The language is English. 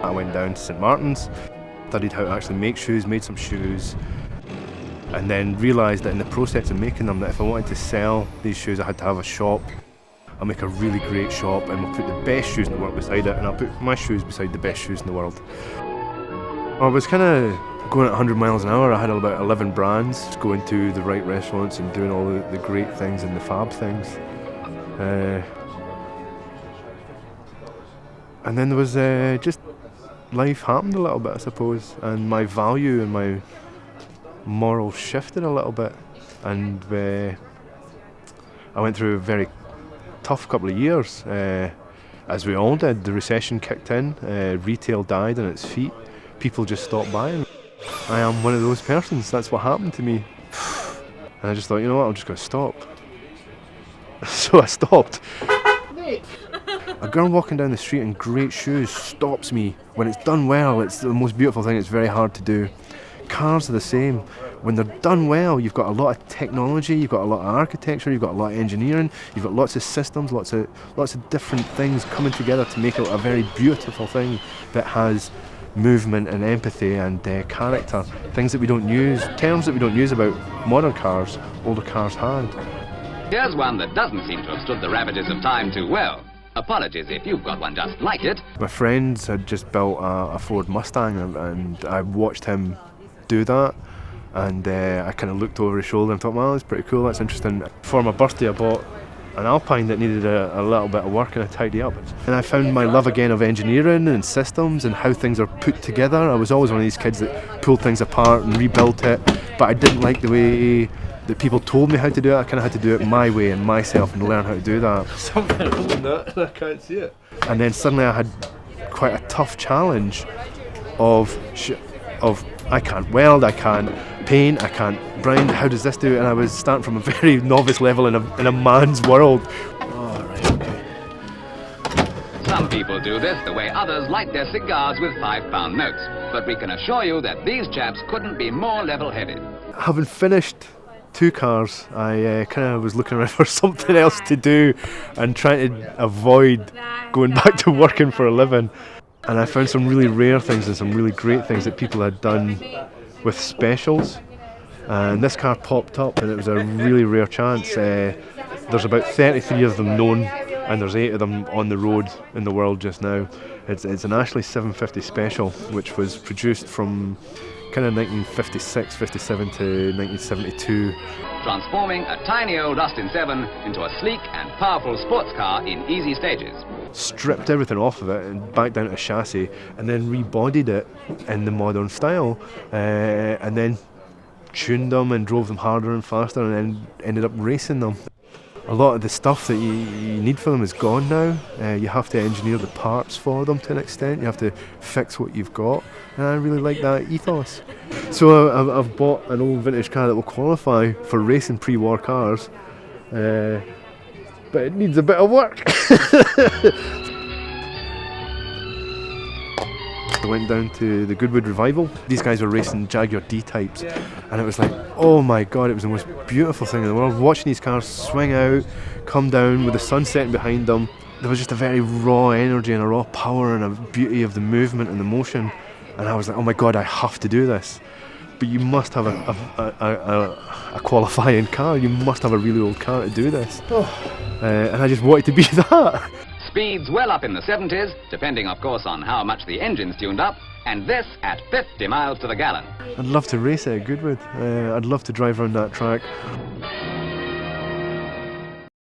I went down to St Martin's, studied how to actually make shoes, made some shoes, and then realised that in the process of making them, that if I wanted to sell these shoes, I had to have a shop. I'll make a really great shop and we'll put the best shoes in the world beside it, and I'll put my shoes beside the best shoes in the world. I was kind of going at 100 miles an hour. I had about 11 brands, going to the right restaurants and doing all the great things and the fab things. And then there was just life happened a little bit, I suppose, and my value and my morals shifted a little bit, and I went through a very tough couple of years, as we all did. The recession kicked in, retail died on its feet, people just stopped buying. I am one of those persons, that's what happened to me. And I just thought, you know what, I'm just going to stop. So I stopped. A girl walking down the street in great shoes stops me. When it's done well, it's the most beautiful thing, it's very hard to do. Cars are the same. When they're done well, you've got a lot of technology, you've got a lot of architecture, you've got a lot of engineering, you've got lots of systems, lots of different things coming together to make it a very beautiful thing that has movement and empathy and character. Things that we don't use, terms that we don't use about modern cars, older cars had. Here's one that doesn't seem to have stood the ravages of time too well. Apologies if you've got one just like it. My friends had just built a Ford Mustang, and I watched him do that, and I kind of looked over his shoulder and thought, well, that's pretty cool, that's interesting. For my birthday I bought an Alpine that needed a little bit of work and a tidy up. And I found my love again of engineering and systems and how things are put together. I was always one of these kids that pulled things apart and rebuilt it, but I didn't like the way that people told me how to do it. I kind of had to do it my way and myself and learn how to do that. Something holding that and I can't see it. And then suddenly I had quite a tough challenge of I can't weld, I can't paint, I can't grind, how does this do it? And I was starting from a very novice level in a man's world. Oh, right, okay. Some people do this the way others light their cigars with £5 notes, but we can assure you that these chaps couldn't be more level-headed. Having finished 2 cars, I kind of was looking around for something else to do and trying to avoid going back to working for a living. And I found some really rare things and some really great things that people had done with specials. And this car popped up and it was a really rare chance. There's about 33 of them known, and there's 8 of them on the road in the world just now. It's an Ashley 750 Special, which was produced from kind of 1956, 57 to 1972. Transforming a tiny old Austin 7 into a sleek and powerful sports car in easy stages. Stripped everything off of it and back down to a chassis, and then rebodied it in the modern style, and then tuned them and drove them harder and faster, and then ended up racing them. A lot of the stuff that you need for them is gone now. You have to engineer the parts for them to an extent. You have to fix what you've got, and I really like that ethos. So I've bought an old vintage car that will qualify for racing pre-war cars, but it needs a bit of work. I went down to the Goodwood Revival. These guys were racing Jaguar D-types, and it was like, oh my god, it was the most beautiful thing in the world. Watching these cars swing out, come down with the sun setting behind them, there was just a very raw energy and a raw power and a beauty of the movement and the motion, and I was like, oh my god, I have to do this. But you must have a qualifying car, you must have a really old car to do this. And I just wanted to be that. Speeds well up in the 70s, depending of course on how much the engine's tuned up, and this at 50 miles to the gallon. I'd love to race it at Goodwood. I'd love to drive around that track.